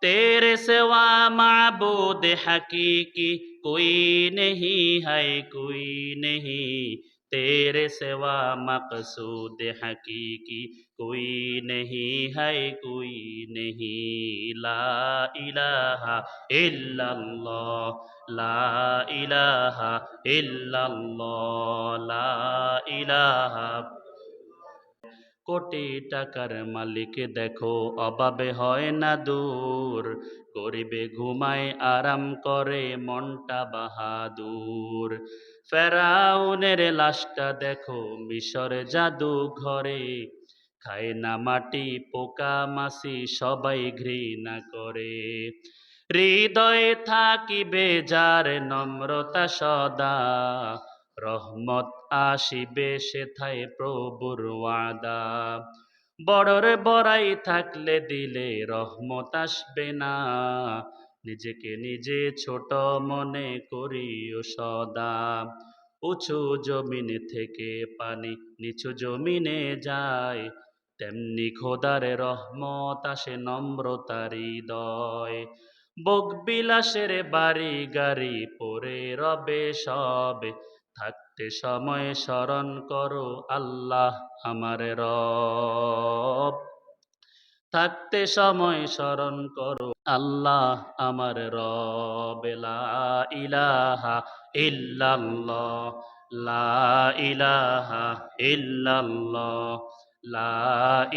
तेरे सिवा माबूद हकीकी कोई नहीं है, कोई नहीं। तेरे सिवा मकसूद हकीकी कोई नहीं है, कोई नहीं। ला इलाहा इल्लल्लाह, ला इलाहा इल्लल्लाह, ला इलाहा। কোটি টাকার মালিক দেখো অভাবে হয় না দূর, গরিবে ঘুমায় আরাম করে মনটা বাহাদুর। ফেরাউনের লাশটা দেখো মিশর জাদু ঘরে, খায় না মাটি পোকা মাছি সবাই ঘৃণা করে। হৃদয়ে থাকিবে যার নম্রতা সদা, রহমত আসিবে সেথায় প্রভুর ওয়াদা। বড়র বড়াই থাকলে দিলে রহমত আসবে না, নিজেকে নিজে ছোট মনে করিও সদা। উঁচু জমিন থেকে পানি নিচু জমিনে যায়, তেমনি খোদার রহমত আসে নম্রতার হৃদয়। ভোগ বিলাসের বাড়ি গাড়ি পরে রবে সব, থাকতে সময় স্মরণ করো আল্লাহ আমার রব। থাকতে সময় স্মরণ করো আল্লাহ আমার রব। লা ইলাহা ইল্লাল্লাহ, লা ইলাহা ইল্লাল্লাহ, লা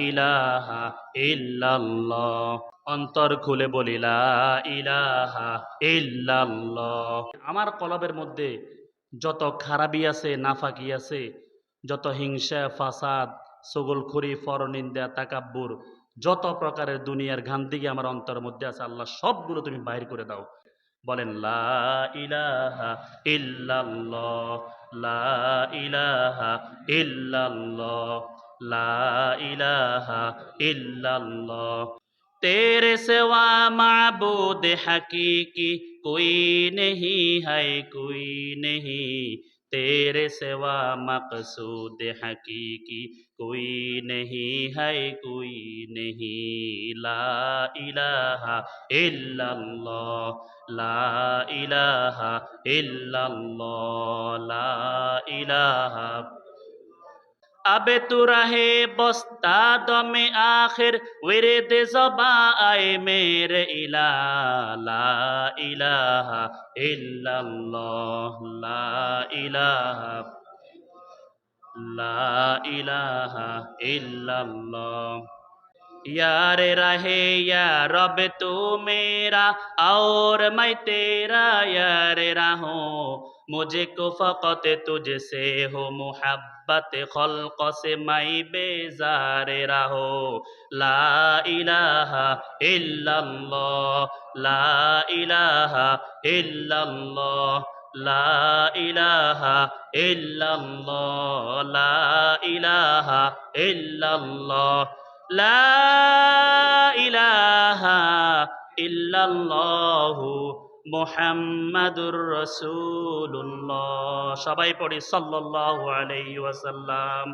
ইলাহা ইল্লাল্লাহ। অন্তর খুলে বলি লা ইলাহা ইল্লাল্লাহ। আমার কলবের মধ্যে যত খারাপি আছে, নাফাকি আছে, যত হিংসা ফাসাদ, সগলখুরি, পরনিন্দা, তাকাব্বুর, যত প্রকারের দুনিয়ার গান্দিগি আমার অন্তরের মধ্যে আছে, আল্লাহ সবগুলো তুমি বাহির করে দাও। বলেন লা ইলাহা ইল্লাল্লাহ, লা ইলাহা ইল্লাল্লাহ, লা ইলাহা ইল্লাল্লাহ। तेरे सिवा माबूद हकीकी कोई नहीं है, कोई नहीं। तेरे सिवा मकसूद हकीकी कोई नहीं है, कोई नहीं। ला इलाहा इल्लल्लाह, ला इलाहा इल्लल्लाह, ला इलाहा। अबे तू रहे बस्ता दमे आखिर विरद ज़बा आए मेरे इला। ला इलाहा इल्लल्लाह, ला इलाहा, ला इलाहा इल्लल्लाह। यार रहे या रब तू मेरा और मैं तेरा यार रहूं, मुझे को फ़क़त तुझसे हो मुहब्बत खल्क़ से मैं बेज़ार रहूं। ला इलाहा इल्लल्लाह, ला इलाहा इल्लल्लाह, ला इलाहा इल्लल्लाह, ला इलाहा इल्लल्लाह, লা ইলাহা ইল্লাল্লাহু মুহাম্মাদুর রাসূলুল্লাহ। সবাই পড়ি সাল্লাল্লাহু আলাইহি ওয়াসাল্লাম।